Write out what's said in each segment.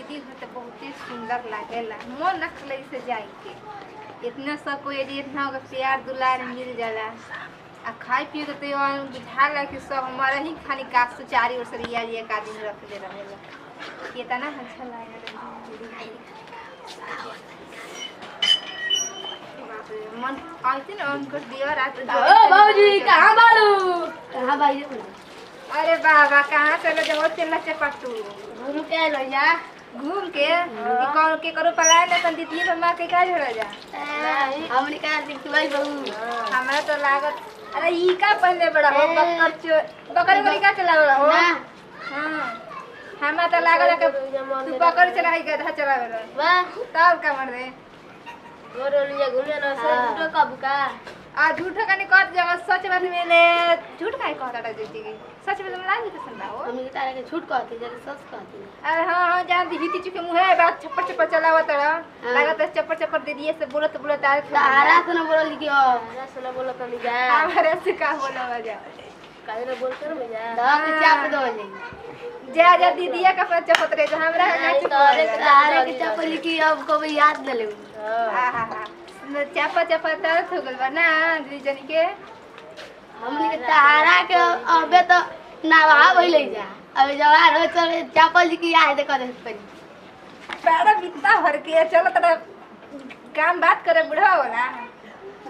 दीदी घर तो बहुत ही सुंदर लागेला। मन नखले से जाए के इतना सब कोई इतना होगा प्यार दुलार मिल जाला आ खाए पिए के तो बुझाला कि सब हमारा ही खानी काश से चारी ओर से रिया रिया का दिन रख ले रहेला। कितना अच्छा लागेला मन आइते ना उनको दिया रात। ओ बाबूजी कहां बाड़ू? कहां बाई? अरे बाबा कहाँ चलो जाओ चलना चपटू घूम के लो जा घूम के कौन के करो पलाय ना तन दीदी बम्मा के का झोड़ा जा हमने कहा दिख भाई बहू हमरा तो लागत। अरे ई का पहले बड़ा हो बकरी बकरी का चला रहा हो? हां हमरा तो लागत कि तू बकरी चला के गधा चलावे रे। वाह तब का मर दे गोरोलिया घूमे ना से झूठो कब का आ झूठो का नहीं कहत जगह सच बात मिले झूठ काहे कहता जीती की सच में मलाई नहीं पसंद हो। हम के तारे के झूठ कहती जरे सच कहती। अरे हां जान दी हिती चुके मुंह बात छप्पर छप्पर चलावत रहा लागत छप्पर छप्पर दे दिए से बोलत बोलत आ तारा से ना बोल लियो तारा से ना बोलत नहीं जा हमारे से का बोलवा जा काहे ना बोल कर जा द चाप दो जा जा दीदिया का पर चपत रे हमरा ना तारे तारे के चपल की अब को याद ले ले हां हां हां चापा चापा तरत हो गल बा ना दीदी जनी के हमनी के तारा के अबे तो नावा भइले जा अब जवार हो चल चापल जी की याद करे पड़ी बड़ा बित्ता भर के चल तड़ा काम बात करे बुढ़ा होला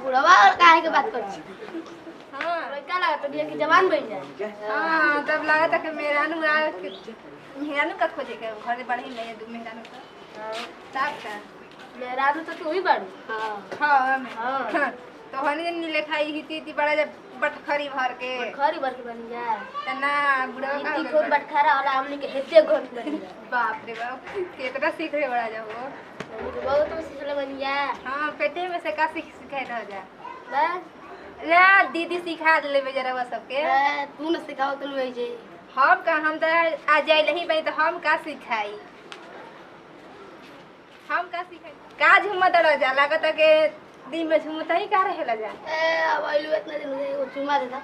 बुढ़वा और काहे के बात कर हां लड़का लागत है कि जवान बन जाए। हां तब लागत कि मेहरानू आ मेहरानू का खोजे के घर बढ़ी नहीं दू मेहरानू का तब का मेहरानू तो तू ही बाड़ू। हां हां तो हनी नी लिखाई हिती बड़ा जब बटखरी भर के खरी भर के बन जा तना बुढ़वा का इतनी खूब बटखरा वाला हमनी के हेते घर बन जा। बाप रे बाप कितना सीख रहे बड़ा जाओ हमनी के बहुत सीखले बन जा। हां पेटे में से का सिखाई रह जा बस ना दीदी सिखा दे ले जरा वो सबके तू न सिखाओ तो लई जे हम का हम तो आ जाए नहीं बनी तो हम का सिखाई का झुमत रह जा लागत के दिन में झुमत ही का रहेला जा अब आइलू इतना दिन हो चुमा देता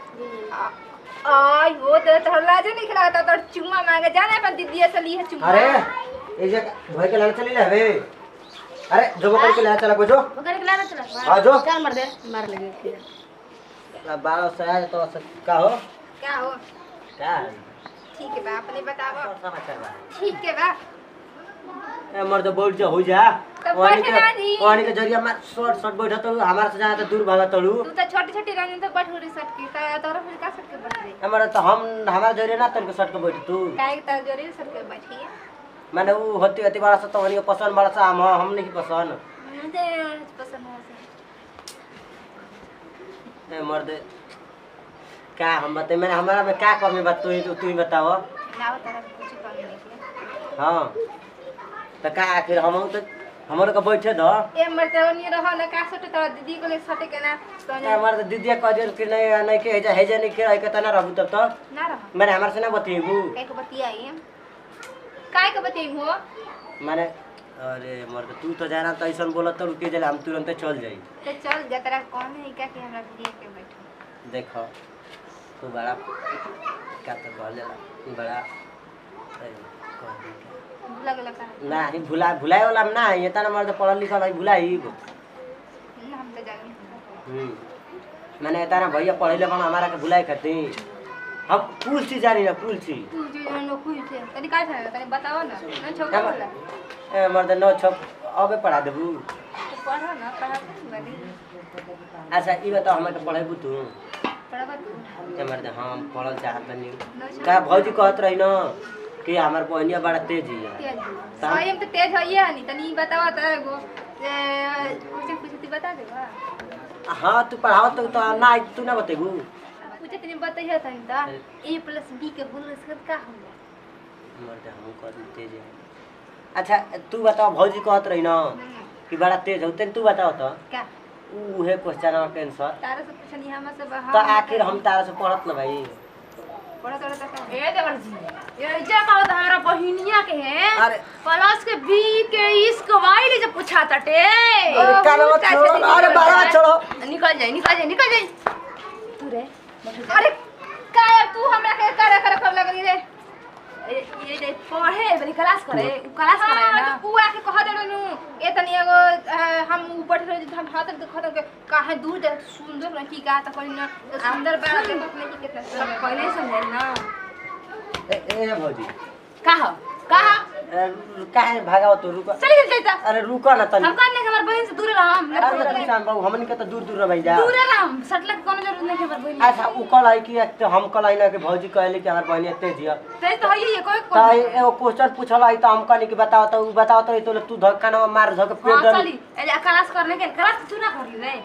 आई वो तो लाजे नहीं खिलाता तो चुम्मा मांगे जाने पर दीदी से ली है चुम्मा। अरे ए जे भाई के लाना चली ले बे अरे जो बकर के लाना चला कोजो बकर के लाना चला हां जो चल मार दे मार लगे फिर ना बाल से तो का हो क्या हो क्या ठीक है बा अपने बताओ समाचार बा ठीक है बा ए मर्द बैठ जा हो जा तब बैठे ना जी पानी के जरिया में शॉर्ट शॉर्ट बैठा तो हमारा से ज्यादा दूर भागा तड़ू तू तो छोटी छोटी रानी तो बटूरी सट की तोरा फिर का सट के बैठ गई हमारा तो हम हमारा जरिया ना तन के शॉर्ट के बैठ तू काहे तर जोरी सट के बैठी है माने वो होती होती बड़ा सा तो हनी पसंद बड़ा सा हम नहीं पसंद मुझे पसंद है ए मर्द क्या हम बते मैंने हमारा में क्या कमी बात तू ही बताओ लाओ तारा कुछ कम नहीं किया। हां तो का आखिर हम तो हमरो का बैठे द ए मरते ओनी रह न का सटे तोरा दीदी को ले सटे के ना तो हमार दीदी कह दिल कि नहीं के हेजा नहीं के के तना रहू तब तो ना रह मैंने हमार से ना बतिएबू काहे को बतियाई काहे को बतियाई हो माने अरे मर्द तू तो जाना तो ऐसा बोलत तो रुके जला हम तुरंत चल जाई तो चल जा तेरा कौन है का कि हमरा दीदी के बैठो देखो तू बड़ा क्या तो बोल जाला बड़ा लग लगा ना ही भुलाए वाला ना ये तना मर्द पढ़ल लिखल है भुलाई ना हम तो जानी मैंने तारा भैया पढ़े बन हमारा के भुलाए खातिर हम कुल चीज जानी ना कुल चीज तू जो नो कुछ है तनी का है तनी बताओ ना ना छोटा बोला ए मर्द नो छप अबे पढ़ा देबू तो पढ़ा ना पढ़ा बनी अच्छा ई बताओ हमरा के पढ़ेबू तू पढ़ा तू ए मर्द हम पढ़ल चाहत नहीं का भौजी कहत रही ना कि हमार बहनिया बड़ा तेज है तेज स्वयं तो तेज है नहीं तनी बताओ तो एगो कुछ बता देबा हां तू पढ़ाओ तो ना तू ना बतेबू पूछे तनी बताइए तनी ता a+b के बोल इसका का होला मर्द हम कर तेज है अच्छा तू बताओ भौजी कहत रही ना कि बड़ा तेज हो तू बताओ तो क्या उहे क्वेश्चन और आंसर तारा से पूछनी हम से तो आखिर हम तारा से पढ़त न भाई पढ़ा तोरा तक ए देवर जी ये जा का तो हमरा बहिनिया के है अरे प्लस के बी के इसक वाई ले जो पूछा तटे अरे कालवा छोड़ो अरे बारवा छोड़ो निकल जाए तू रे अरे का तू हमरा के करे करे कर लगली रे ये पढ़े बड़ी क्लास करे क्लास करे हाँ, ना तो उ आके कह देनु ए तनी एगो हम ऊपर रह जे हम हाथ से खतम के काहे दूर जा सुंदर लड़की का त कहीं ना सुंदर बात देखत नहीं कितना सब पहले समझे ना ए भौजी कहा काहे भागाओ तू रुक चली गई जाता अरे रुक ना तनी हम कहने के हमर बहन से दूर रहम अरे तो किसान बाबू हमन के तो दूर दूर रह जा दूर रहम सटलक कोनो जरूरत नहीं के हमर बहन अच्छा उ कल आई कि एक तो हम कल आई ना कि भौजी कहले कि हमार बहन तेज है तेज तो है ये कोई त एगो क्वेश्चन पूछल आई त हम कहनी कि बताओ तो तू धक्का ना मार धक पेट हां दर चली ए क्लास करने के क्लास तू ना करी रे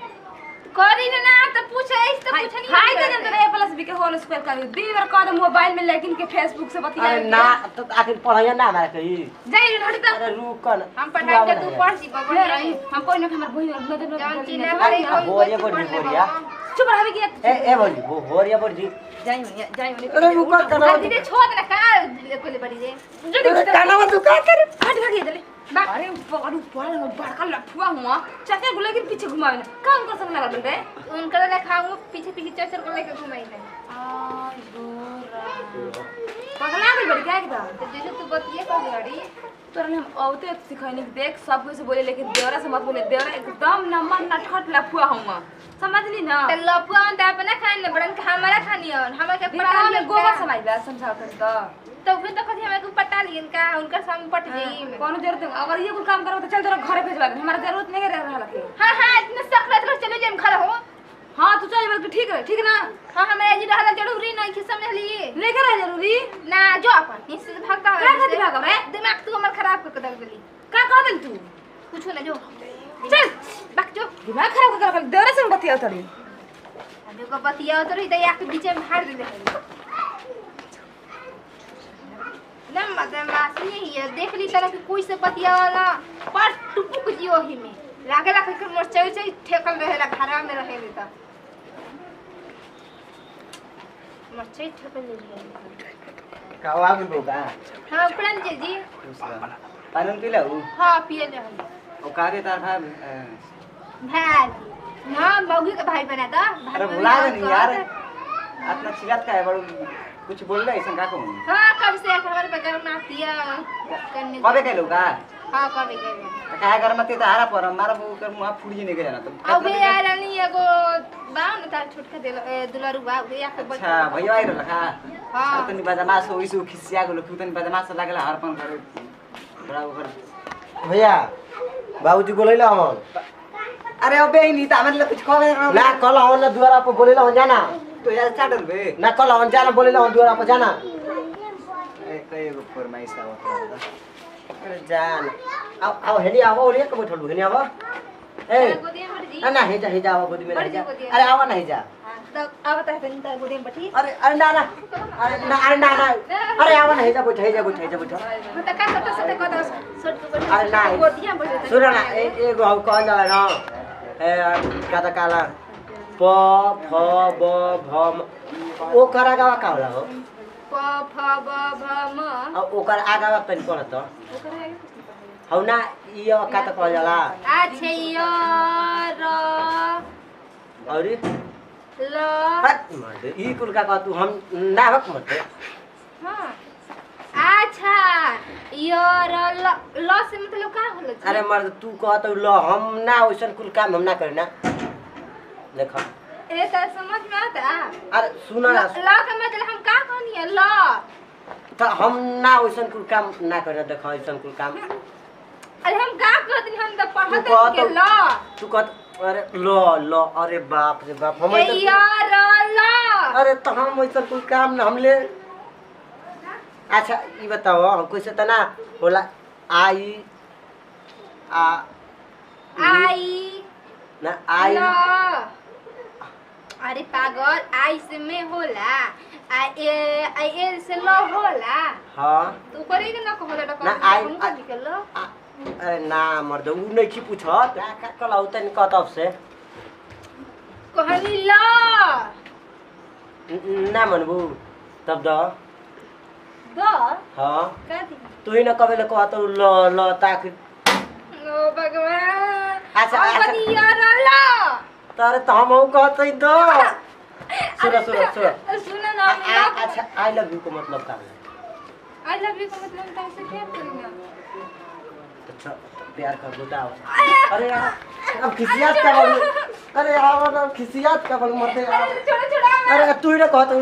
करी ना त पूछे इस त पूछनी हाय के जन ए प्लस बी के होल स्क्वायर करी दी बार कह मोबाइल में लेकिन के फेसबुक से बतिया अरे ना तो आखिर पढ़ाया ना हमारा कही जाई हट त अरे रुक ना हम पढ़ाई के तू पढ़ जी ले रही हम कोई ना हमर बहन नजर जान जी नजर ना करे होरिया बोरिया चुप रह के ए भौजी वो होरिया बोरी जाई अरे रुक ना दीदी छोड़ ना का कोले बड़ी रे अरे काना तू का कर हट भाग ये अरे बड़का लफुआ हुआ चाचा को लेकिन पीछे घुमावे ना काम कर सकना लगा रे उनका ले खाऊं पीछे पीछे चचर को लेके घुमाई दे आई गोरा पगला गई बड़ी क्या एकदम तो जैसे तू बतिए कर गाड़ी तोरने हम औते सिखाने की देख सब कुछ बोले लेकिन देवरा से मत बोले देवरा एकदम नमन नटखट लफुआ हुआ समझली ना त लपुआ त अपना खाने बड़न के हमारा खानी और हमरा के बिना पटा में गोबर समाई बा समझाओ कर तो फिर तो कथी हमरा के पटा लियन का उनका सामने पट जाई में कोनो जरूरत नहीं अगर ये कुछ काम करो तो चल तेरा घरे भेजवा दे हमारा जरूरत नहीं रह रहा के हां हां इतना सकलत कर चलो जेम खड़ा हो हां तू चल बल्कि ठीक ना हां हमरा जी रहला जरूरी नहीं कि समझ लिए लेकर आ जरूरी ना जो अपन इससे भागता क्या खाती भागो रे दिमाग तू हमर खराब कर दे देली का कह दिल तू कुछ ना जो चल बक जो दिमाग खराब कर देवरा से बतिया तड़ी अबे को बतिया तो इधर या के बीच में हार दे ना मतलब मासी ये देख ली तरह के कोई से बतिया वाला पर टुपुक जियो ही में लागे ला के मोर चई ठेकल रहेला घरा में रहे देता मोर चई ठेकल ले का आ गेल का हां प्रण जी पालन के लाऊ हां पिए ले ओ का रे तार भाई हां मौगी का भाई बना था अरे बुला नहीं यार अपना शिकायत का है बड़ू कुछ बोल रहे ऐसा का कहूं हां कब से हमारे बगल में आतिया करने कबे के लोग हां कब गए का घर में ते हारा पर मारा वो कर मुंह फुड़ी नहीं गया ना तो अबे यार नहीं एगो बाव न तार छोटका दुलारू बा वे आके अच्छा भैया आई रहा हां तनी बदमाश हो इसु खिसिया गेलो तू तनी बदमाश लागला हरपन करे बड़ा ऊपर भैया बाबूजी बोलैला हम अरे अबे नहीं त हमन कुछ कहबे ना कल हम ना दुआरा पर बोलैला हम जाना तो यार चाटल बे ना कल हम जाना बोलैला हम दुआरा पर जाना ए कई गो फरमाइश आवत अरे जान आओ हेनी आओ ओलिया के बैठलू हेनी आओ ए ना हे जा आओ गोदी में जा अरे आओ ना हे जा तो अब तक तनी तार गोदे में बैठी अरे ना अरे आओ ना हे जा बैठ तो का सते कदा सट को बैठ अरे ना गोदिया में बैठ सुन ना एगो हम कहन जाला ना ए काता काला प फ ब भ म ओ करा गावा का होला हो प फ ब भ म अब ओकर आगावा तनी पढ़त हौ ना इयो काता कहल जाला आ छे यो र औरी ल हट मत ई कुल का तू हम ना हक मत हां अच्छा यो र ल से मतलब का होला अरे मर्द तू कहत ल हम ना ओइसन कुल काम हम ना करना देख ए त समझ में आता अरे सुन ना ल का मतलब हम का कहनी है ल त हम ना ओइसन कुल काम ना करना देख ओइसन कुल काम अरे हम का कहत हम त पढ़त तू कहत के ल तू कहत अरे ल अरे बाप रे बाप हम ए यो र ल अरे तो हम वैसा कोई काम ना हमले अच्छा ये बताओ हम कैसे तना बोला आई आ आई ना आई ल अरे पागल आई से में होला आ ए से ल होला हाँ तू करे के ना कहले त ना, आई- हम का निकल ल अरे ना मर्द उ नहीं की पूछत का कलाउ तन कतब से कहनी ल ना मनबू तब द द हाँ का दी तू ही ना कबे ले कहत ल ताक ओ भगवान अच्छा, अब अच्छा। कहनी यार ल तारे त हम कहत द सुन सुन ना अच्छा आई लव यू को मतलब का आई लव यू का मतलब हम तुमसे प्यार करेंगे अच्छा प्यार कर बताओ। अरे यार अब खिसियात क्या बोलूं? अरे यार अब खिसियात क्या बोलूं मत यार। छोड़ो छोड़ो अरे तू ही ना कहत